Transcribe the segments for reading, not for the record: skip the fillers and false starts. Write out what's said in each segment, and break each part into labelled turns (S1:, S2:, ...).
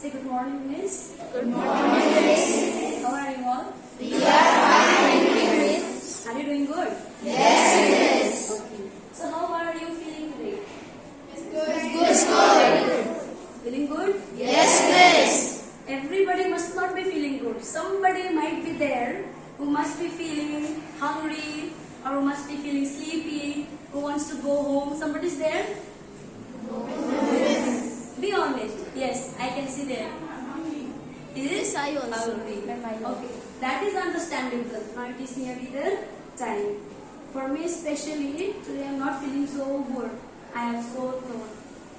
S1: Say good morning, Miss.
S2: Good morning, Miss.
S1: How are you all?
S2: We are fine, Miss.
S1: Are you doing good?
S2: Yes, Miss.
S1: Okay. So how are you feeling today?
S2: Good.
S1: Feeling good?
S2: Yes, Miss.
S1: Everybody must not be feeling good. Somebody might be there who must be feeling hungry or who must be feeling sleepy, who wants to go home. Somebody's there? Be honest. Yes, I can see there. Is it?
S2: I also.
S1: Hungry. Okay, that is understandable. Now it is nearly the time. For me especially, today I am not feeling so good. I am so throat.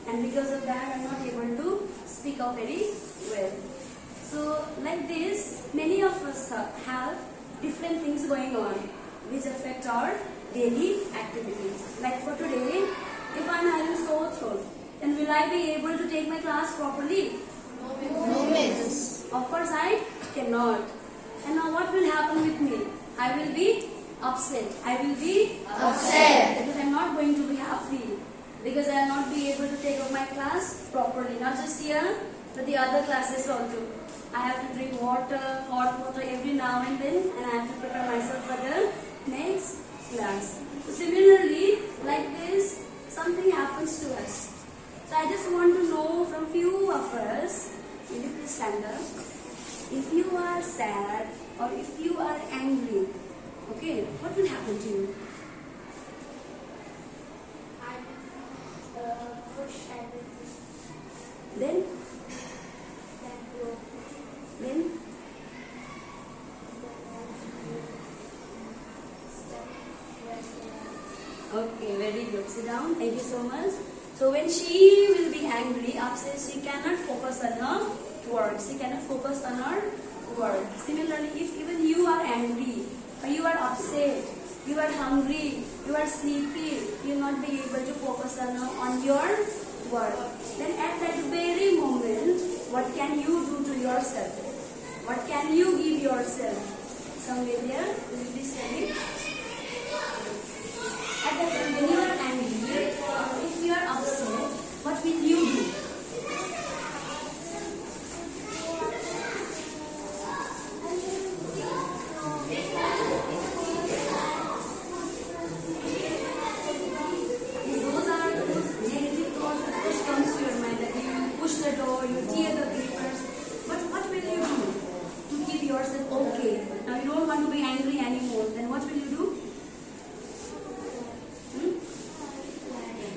S1: And because of that, I am not able to speak out very well. So, like this, many of us have different things going on which affect our daily activities. Like for today, if I am having sore throat, then will I be able to take my class properly?
S2: No, Miss.
S1: Of course I cannot. And now what will happen with me? I will be upset. I will be
S2: Upset.
S1: because I am not going to be happy. Because I will not be able to take up my class properly. Not just here, but the other classes also. I have to drink water, hot water every now and then, and I have to prepare myself for the next class. So similarly, like this, something happens to us. So I just want to know from few of us, will you please stand up? If you are sad or if you are angry, okay, what will happen to you? Then? Then? Okay, very good. Sit down. Thank you so much. So when she will be angry, upset, she cannot focus on her work. She cannot focus on her work. Similarly, if even you are angry, or you are upset, you are hungry, you are sleepy, you will not be able to focus on your work. Then at that very moment, what can you do to yourself? What can you give yourself? Somewhere there, will you be saying? At that time, when you are angry, if you are upset, what will you do? Those are those negative thoughts that just comes to your mind, that you push the door, you tear the papers. But what will you do to keep yourself okay? Now you don't want to be angry anymore. Then what will you do?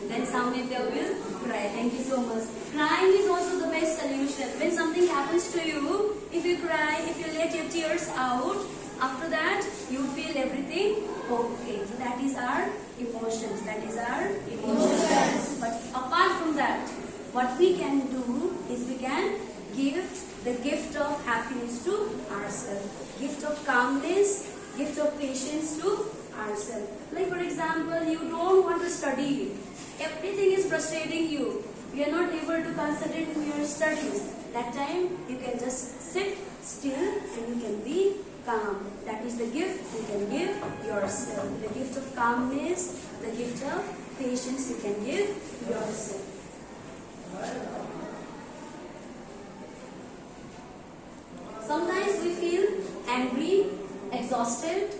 S1: Then somewhere they will cry. Thank you so much. Crying is also the best solution. When something happens to you, if you cry, if you let your tears out, after that you feel everything okay. So that is our emotions. That is our emotions. But apart from that, what we can do is we can give the gift of happiness to ourselves. Gift of calmness, gift of patience to ourselves. Like for example, you don't want to study. Everything is frustrating you. You are not able to concentrate in your studies. That time you can just sit still and you can be calm. That is the gift you can give yourself. The gift of calmness, the gift of patience you can give yourself. Sometimes we feel angry, exhausted,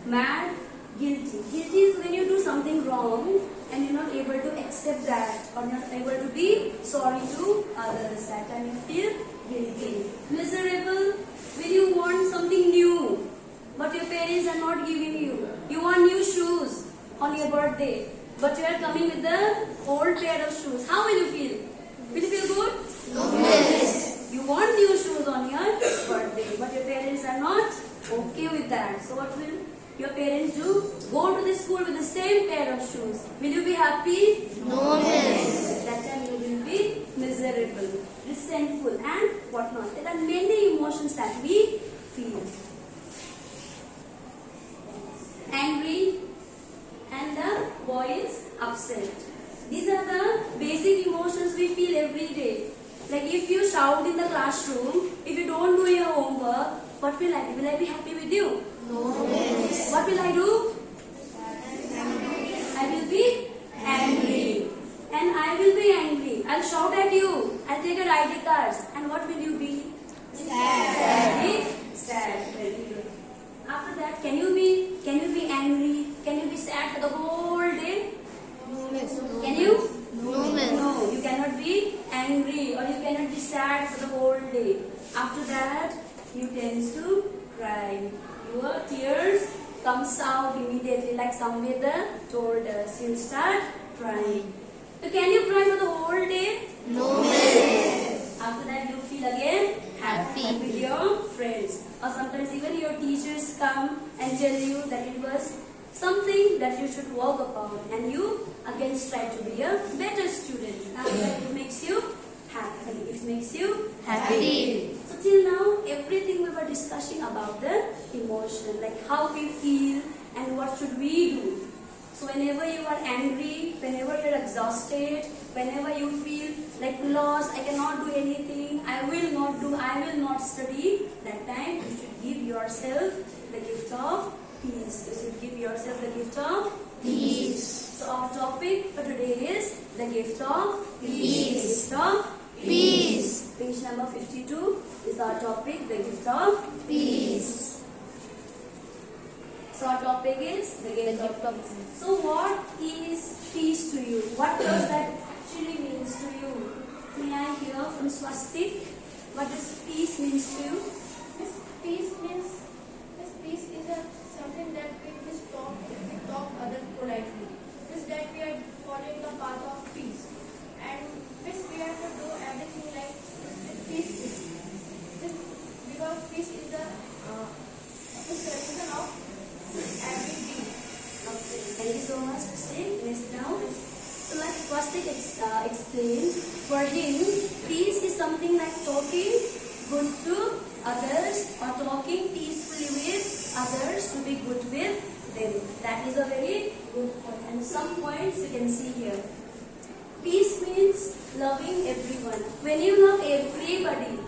S1: mad, guilty. Guilty is when you do something wrong and you're not able to accept that or not able to be sorry to others. That time you feel guilty. Miserable when you want something new but your parents are not giving you. You want new shoes on your birthday but you are coming with the old pair of shoes. How will you feel? Will you feel good?
S2: No, Miss.
S1: You want new shoes on your birthday, but your parents are not okay with that. So what will your parents do? Go to the school with the same pair of shoes. Will you be happy?
S2: No, Miss.
S1: That time you will be miserable, resentful and whatnot. There are many emotions that we feel. Angry and the boy is upset. These are the basic emotions we feel every day. Like if you shout in the classroom, if you don't do your homework, what will I do? Will I be happy with you?
S2: No, Miss.
S1: What will I do? I will be angry. And I will be angry. I I'll shout at you. I'll take your ID cards. And what will you be?
S2: Sad.
S1: Sad. Very good. After that, can you be angry? Can you be sad for the whole day? Can you?
S2: No, miss.
S1: No, you cannot be angry or you cannot be sad for the whole day. After that, you tend to cry. Your tears comes out immediately, like Samveda told us. You'll start crying. So can you cry for the whole day?
S2: No, miss.
S1: After that, you feel again
S2: Happy.
S1: with your friends. Or sometimes even your teachers come and tell you that it was something that you should work upon, and you again try to be a better student. After that, it makes you happy. It makes you
S2: Happy.
S1: So till now, everything we were discussing about the emotion, like how we feel and what should we do. So whenever you are angry, whenever you are exhausted, whenever you feel like lost, I cannot do anything, I will not study, that time you should give yourself the gift of peace. You should give yourself the gift of
S2: Peace.
S1: So our topic for today is the gift of
S2: Peace.
S1: The gift of
S2: Peace.
S1: Page number 52 is our topic, the gift of
S2: Peace.
S1: So our topic is the gift of peace. So what is peace to you? What does that actually means to you? May I hear from Swastik? What does peace means to you?
S3: Peace is something that we talk others politely. Means that we are following the path of peace, and we have to do everything like peacefully. Because peace is the solution of every deed.
S1: Okay. Thank you so much, Swastik. Next down. So like Swastik explained, for him, peace is something like talking good to others or talking peacefully with others to be good with them. That is a very good point. And some points you can see here. Peace means loving everyone. When you love everybody,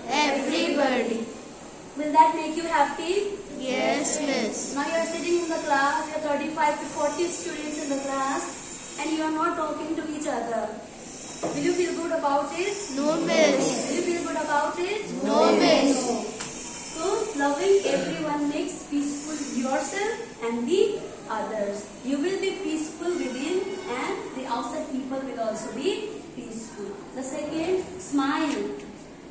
S2: Everybody.
S1: will that make you happy?
S2: Yes, miss.
S1: Now you are sitting in the class, you are 35 to 40 students in the class, and you are not talking to each other. Will you feel good about it?
S2: No, miss.
S1: Will you feel good about it?
S2: No, miss.
S1: So, loving everyone makes peaceful yourself and the others. You will be peaceful within, and the outside people will also be peaceful. The second, smile,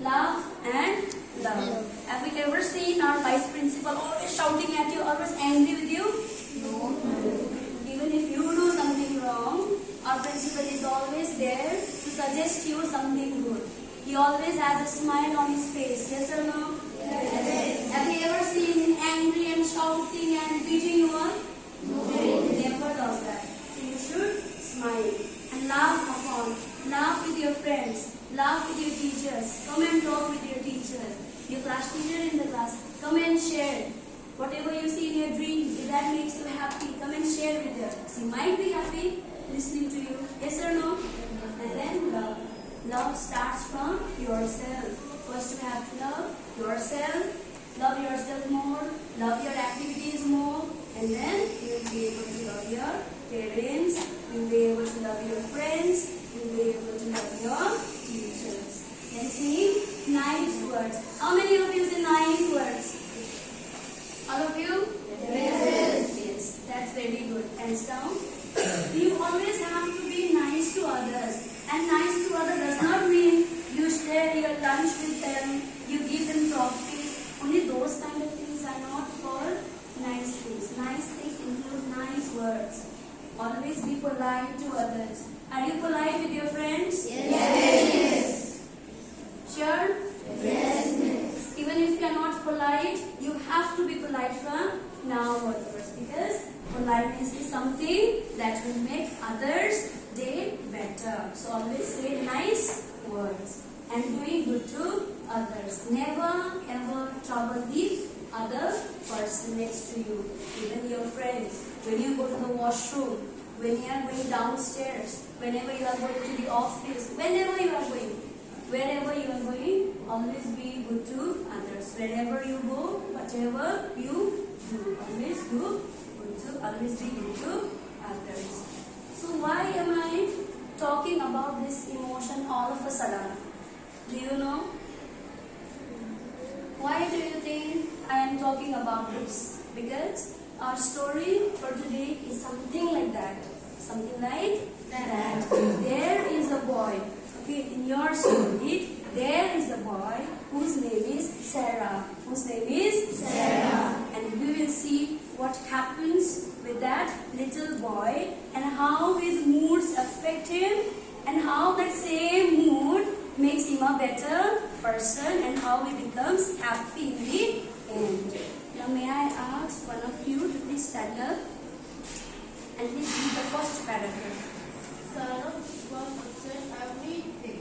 S1: laugh and love. Have we ever seen our vice principal always shouting at you, always angry with you? No. Even if you do something wrong, our principal is always there to suggest you something good. He always has a smile on his face. Yes or no? Yes. Have you ever seen him angry and shouting and beating you up? No. He never does that. So you should smile and laugh upon. Laugh with your friends. Laugh with your teachers. Come and talk with your teachers. Your class teacher in the class. Come and share. Whatever you see in your dreams, if that makes you happy, come and share with her. She might be happy listening to you. Yes or no? And then love. Love starts from yourself. First you have to love yourself. Love yourself more. Love your activities more. And then you will be able to love your parents. You will be able to love your friends. You will be able to love your teachers. Then see nice words. How many of you say nice words? All of you? Yes. Yes. That's very good. Hands down. You always have to be nice to others. And nice to others does not mean you share your lunch with them, you give them trophies. Only those kind of things are not called nice things. Nice things include nice words. Always be polite to others. Are you polite with your friends?
S2: Yes.
S1: Sure?
S2: Yes, miss.
S1: Even if you are not polite, you have to be polite from now onwards, because politeness is something that will make others' day better. So always say nice words and doing good to others. Never ever trouble the other person next to you, even your friends. When you go to the washroom, when you are going downstairs, whenever you are going to the office, whenever you are going, wherever you are going, always be good to others. Wherever you go, whatever you do, always be good to others. So why am I talking about this emotion all of a sudden? Do you know? Why do you think I am talking about this? Because our story for today is something like that. Something like that. There is a boy. Okay, in your story, there is a boy whose name is Sarah. Whose name is Sarah. And we will see what happens with that little boy and how his moods affect him and how that same mood makes him a better person and how he becomes happy in the end. Now may I ask one of you to please stand up and please read the first paragraph.
S3: Sarah was upset every day.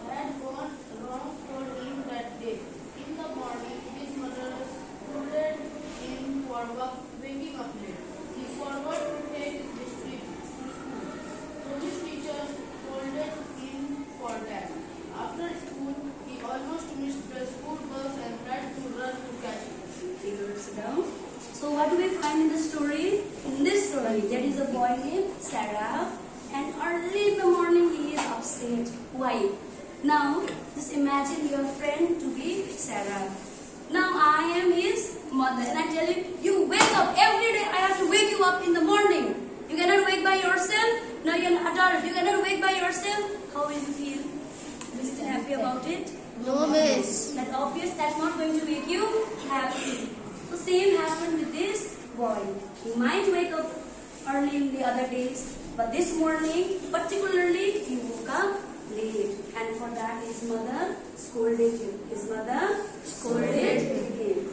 S3: Had gone wrong for him that day. In the morning, his mother scolded him for waking up late. He forgot to take his history to school. So his teacher scolded him for that. After school, he almost missed the school bus and tried to run to catch it.
S1: Sit down. So what do we find in the story? In this story, there is a boy named Sarah, and early in the morning he is upset. Why? Now, just imagine your friend to be Sarah. Now I am his mother, and I tell him, you wake up every day. I have to wake you up in the morning. You cannot wake by yourself. Now you're an adult. You cannot wake by yourself. How will you feel? Are you still happy about it?
S2: No, miss.
S1: That's obvious. That's not going to make you happy. So same happened with this boy. He might wake up early in the other days, but this morning, particularly, he woke up late. And for that, his mother scolded him. His mother scolded him.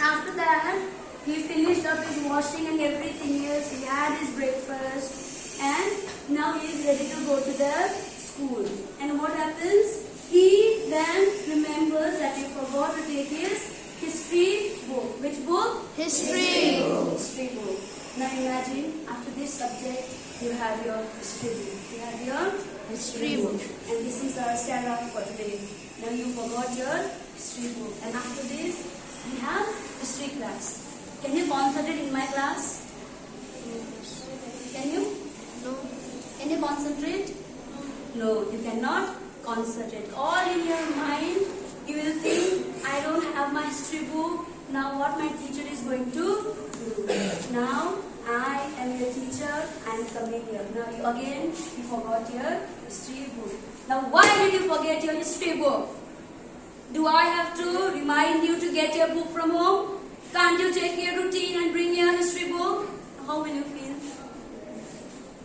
S1: After that, he finished up his washing and everything else. He had his breakfast. And now he is ready to go to the school. And what happens? He then remembers that he forgot to take his history book. Which book?
S2: History.
S1: History book. Now imagine, after this subject, you have your history book. You have your
S2: History book.
S1: And this is our stand-up for today. Now you forgot your history book. And after this, we have history class. Can you concentrate in my class? Can you?
S2: No.
S1: Can you concentrate? No, you cannot concentrate. All in your mind, you will think, I don't have my history book. Now what my teacher is going to do? Now I am your teacher. I am coming here. Now you forgot your history book. Now why did you forget your history book? Do I have to remind you to get your book from home? Can't you take your routine and bring your history book? How will you feel?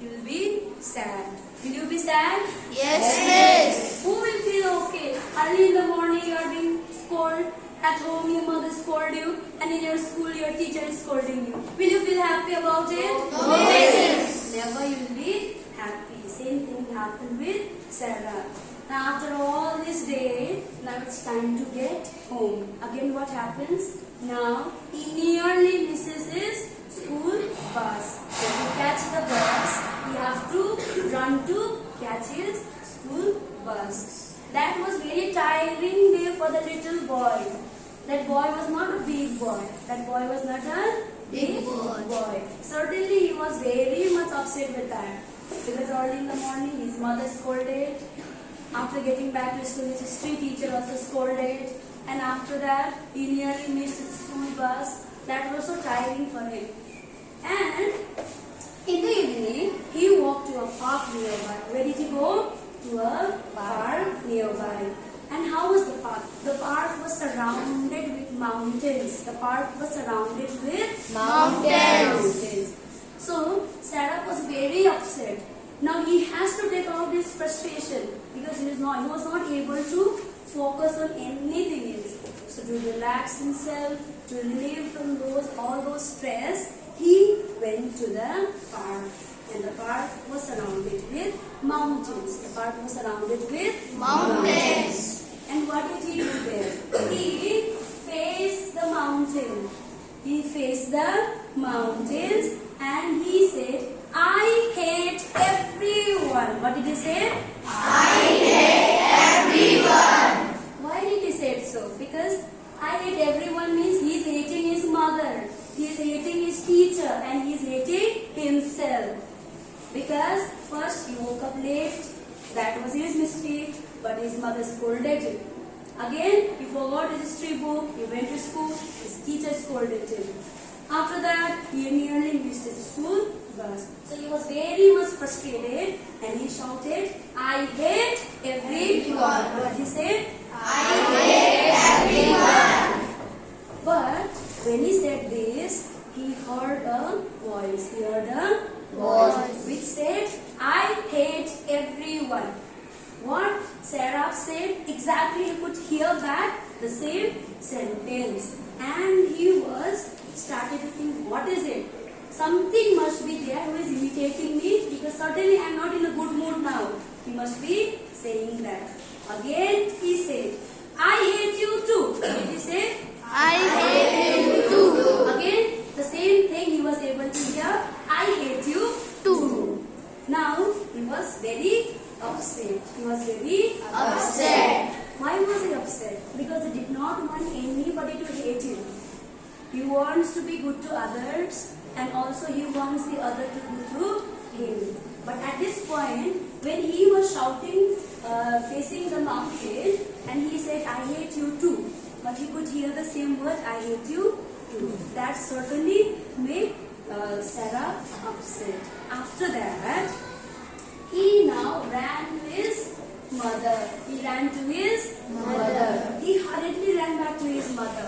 S1: You will be sad. Will you be sad?
S2: Yes, miss.
S1: Who will feel okay? Early in the morning you are being scolded. At home your mother scolded you, and in your school your teacher is scolding you. Will you feel happy about it?
S2: No, miss.
S1: Never you will be happy. Same thing happened with Sarah. Now after all this day, now it's time to get home. Again what happens? Now he nearly misses his school bus. When to catch the bus, he have to run to catch his school bus. That was very tiring day for the little boy. That boy was not a big boy. That boy was not a big boy. Certainly he was very much upset with that. Because early in the morning his mother scolded. After getting back to school, his history teacher also scolded. And after that, he nearly missed his school bus. That was so tiring for him. And in the evening, he walked to a park nearby. Where did he go? To a park nearby. And how was the park? The park was surrounded with mountains. The park was surrounded with mountains. So, Sarah was very upset. Now he has to take out this frustration because he was not able to focus on anything else. So to relax himself, to relieve from all those stress, he went to the park. And the park was surrounded with mountains. The park was surrounded with
S2: Mountains.
S1: And what did he do there? He faced the mountain. He faced the mountains and he said, I hate everyone. What did he say?
S2: I hate everyone.
S1: Why did he say so? Because I hate everyone means he is hating his mother, he is hating his teacher, and he is hating himself. Because first he woke up late. That was his mistake, but his mother scolded him. Again, he forgot his history book. He went to school. His teacher scolded him. After that, he nearly missed his school bus. So he was very much frustrated and he shouted, "I hate everyone." What he said?
S2: I hate everyone.
S1: But when he said this, he heard a voice. He heard a
S2: Voice.
S1: which said, "I hate everyone." What Sarah said, exactly he could hear back the same sentence. And he was started to think, what is it? Something must be there who is imitating me, because certainly I am not in a good mood now. He must be saying that. Again he said, "I hate you too." What did he say?
S2: I hate you too.
S1: Again, the same thing he was able to hear. "I hate you too." Now, he was very upset. He was very
S2: Upset.
S1: Why was he upset? Because he did not want anybody to hate him. He wants to be good to others, and also he wants the other to do to him. But at this point, when he was shouting, facing the mountain, and he said, "I hate you too," but he could hear the same word, "I hate you too." That certainly made Sarah upset. After that, he now ran to his mother. He ran to his mother. He hurriedly ran back to his mother.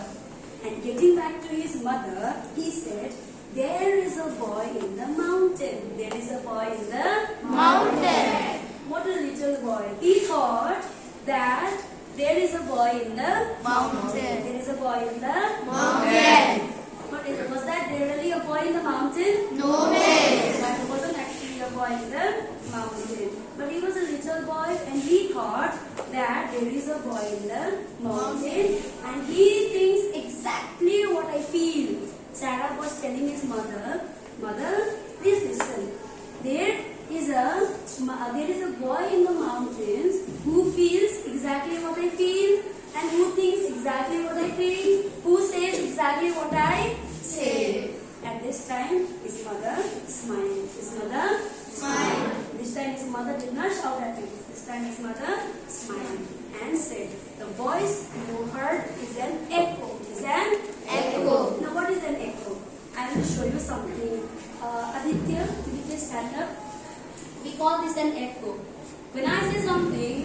S1: And getting back to his mother, he said, "There is a boy in the mountain. There is a boy in the
S2: Mountain.
S1: What a little boy. He thought that there is a boy in the
S2: Mountain.
S1: There is a boy in the
S2: Mountain.
S1: But was that really a boy in the mountain?
S2: No, miss.
S1: That wasn't actually a boy in the mountain. But he was a little boy and he thought that there is a boy in the mountain and he thinks exactly what I feel. Sarah was telling his mother, "Mother, please listen. There is a boy in the mountains who feels exactly what I feel and who thinks exactly what I think, who says exactly what I say." At this time, his mother smiled. His mother smiled. This time his mother did not shout at him. This time his mother smiled and said, "The voice you heard is an echo." Is an
S2: Echo.
S1: Now what is an echo? I will show you something. Aditya, will you please stand up? We call this an echo. When I say something,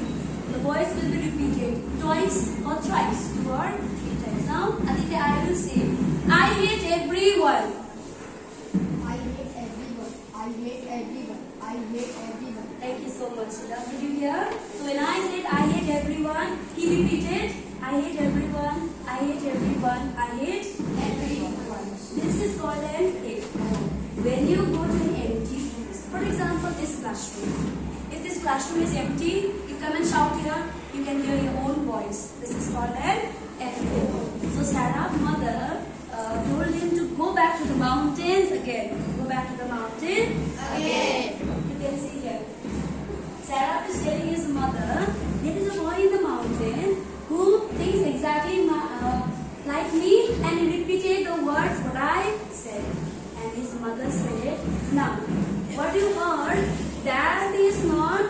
S1: the voice will be repeated twice or thrice, 2 or 3 times. Now, Aditya, I will say, "I hate everyone."
S3: I hate everyone. I hate everyone. I hate everyone.
S1: Thank you so much, Sudha. Did you hear? So when I said "I hate everyone," he repeated, "I hate everyone. I hate everyone. I hate everyone." This is called an echo. When you go to an empty place, for example, this classroom. If this classroom is empty, you come and shout here, you can hear your own voice. This is called an echo. So Sarah's mother told him to go back to the mountains again. Go back to the mountain
S2: Again.
S1: You can see here. Sarah is telling his mother, "There is a boy in the mountain who thinks exactly like me," and he repeated the words what I said. And his mother said, "Now, what you heard, that is not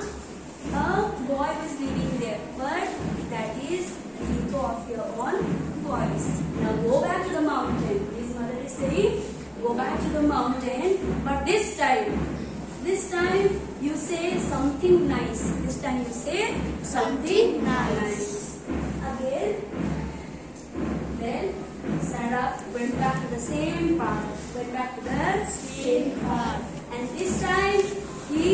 S1: a boy who is living there, but that is the echo of your own voice. Now go back to the mountain." His mother is saying, "Go back to the mountain, but this time you say something nice. This time you say something nice." Again, then Sarah went back to the same path. And this time he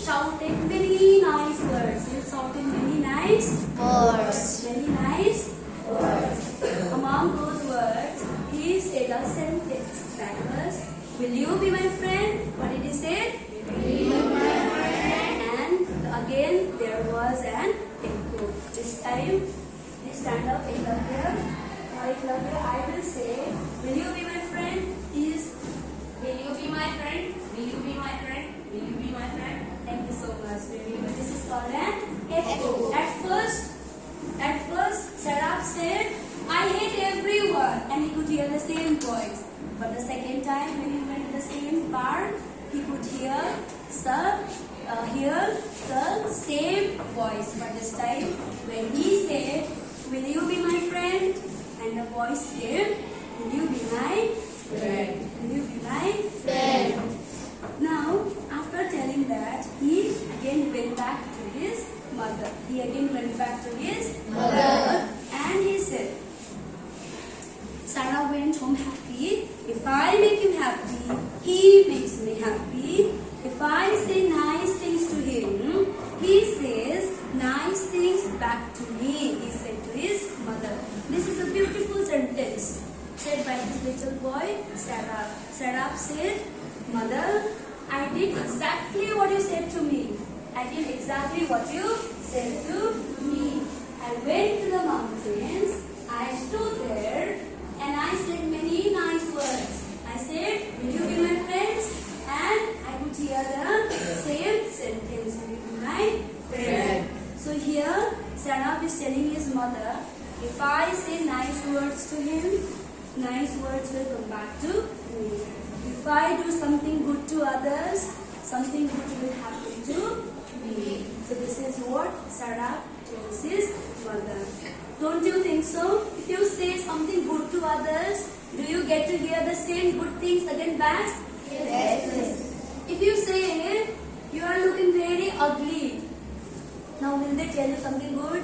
S1: shouted many nice words. He shouted many nice
S2: Words.
S1: Many nice words. Among those words, he said a sentence. That was, "Will you be my friend?" What did he say?
S2: Will you be my friend?
S1: And again there was an echo. This time, please stand up, Eklavya. Eklavya, I will say, "Will you be my friend?" Is
S3: Will you be my friend? Will you be my friend? Will you be my friend?
S1: Thank you so much. Very good. This is called an echo. At first, Sarah said, "I hate everyone," and he could hear the same voice. But the second time, when he went to the same park, he could hear the hear the same voice, but this time when he said, "Will you be my friend?" and the voice came, "Will you be my friend? Will you be my friend?" Now, after telling that, he again went back to his mother. He again went back to his mother and he said, Sarah went home happy. If I make him happy, he makes me happy. If I say nice things to him, he says nice things back to me, he said to his mother. This is a beautiful sentence said by this little boy, Sarah. Sarah said, "Mother, I did exactly what you said to me. I did exactly what you said to me. I went to the mountains, I stood there, and I said many nice words. I said, will you be my friends? And I could hear the same sentence, will you be my friend?" So here, Sarah is telling his mother, if I say nice words to him, nice words will come back to me. If I do something good to others, something good will happen to me. So this is what Sarah tells his mother. Don't you think so? If you say something good to others, do you get to hear the same good things again back?
S2: Yes.
S1: If you say, you are looking very ugly, now will they tell you something good?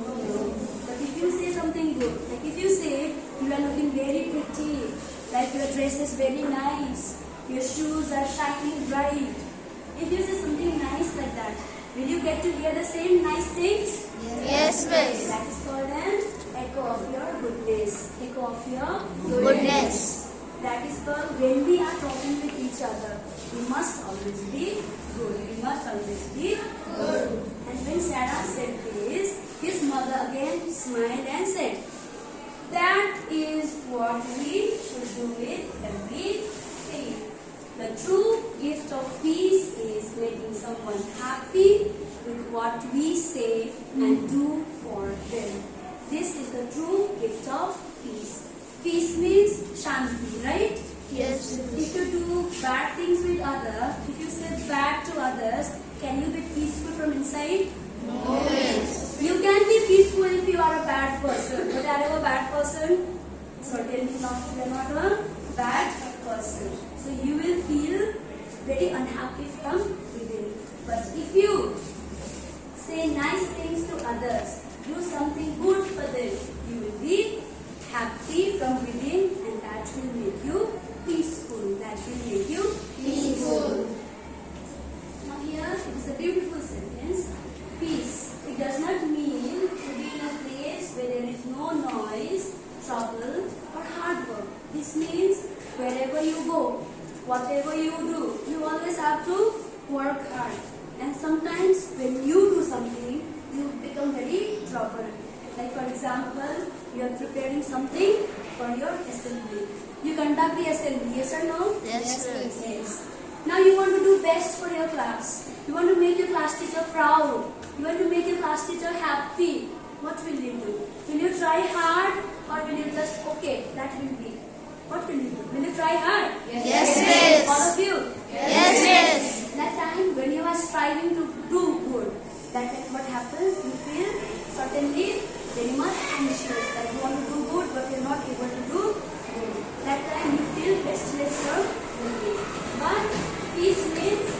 S1: No. But if you say something good, like if you say, you are looking very pretty, like your dress is very nice, your shoes are shining bright. If you say something nice like that, will you get to hear the same nice things?
S2: Yes, miss.
S1: That is called an echo of your goodness. Echo of your
S2: Goodness.
S1: That is called when we are talking with each other, we must always be good. We must always be good. And when Sarah said this, his mother again smiled and said, that is what we should do with everything. The true gift of peace is making someone happy with what we say and do for them. This is the true gift of peace. Peace means shanti, right?
S2: Yes.
S1: If you do bad things with others, if you say bad to others, can you be peaceful from inside?
S2: No, miss.
S1: You can be peaceful if you are a bad person. But are you a bad person? Certainly not. You are not a bad person. So you will feel very unhappy from within. But if you say nice things to others, do something good for them, you will be happy from within, and that will make you peaceful. That will make you peaceful. Now here it is a beautiful sentence. Peace. It does not mean to be in a place where there is no noise, trouble or hard work. This means wherever you go, whatever you do, you always have to work hard. And sometimes when you do something, you become very troubled. Like for example, you are preparing something for your assembly. You conduct the assembly, yes or no?
S2: Yes, miss.
S1: Yes. Now you want to do best for your class. You want to make your class teacher proud. You want to make your class teacher happy. What will you do? Will you try hard or will you just, okay, that will be? What will you do? Will you try hard?
S2: Yes, miss.
S1: All of you?
S2: Yes, miss.
S1: That time when you are striving to do good, that time what happens? You feel certainly very much anxious. That you want to do good but you are not able to do good. That time you feel restless from within. But peace means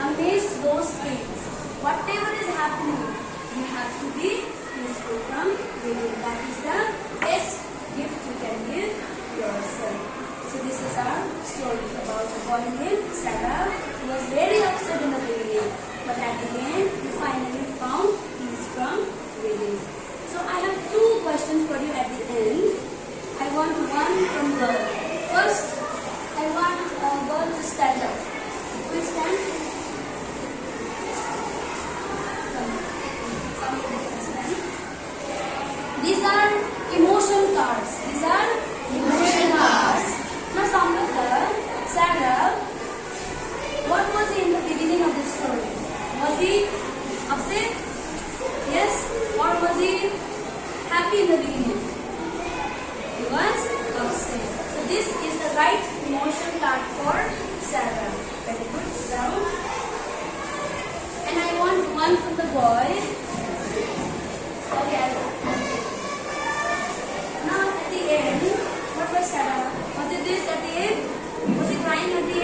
S1: amidst those things, whatever is happening, you have to be peaceful from within. That is the best gift you can give yourself. So this is our story about a boy named Sarah who was very upset in the beginning, but at the end he finally found peace from within. So I have two questions for you at the end. I want one from girl. First, I want a girl to stand up. Please stand. These are emotion cards. These are
S2: Emotion cards.
S1: Now, Samantha, Sarah, what was in the beginning of the story? one from the boy. Okay. Now at the end, what was Sarah? Was it this at the end? Was he crying at the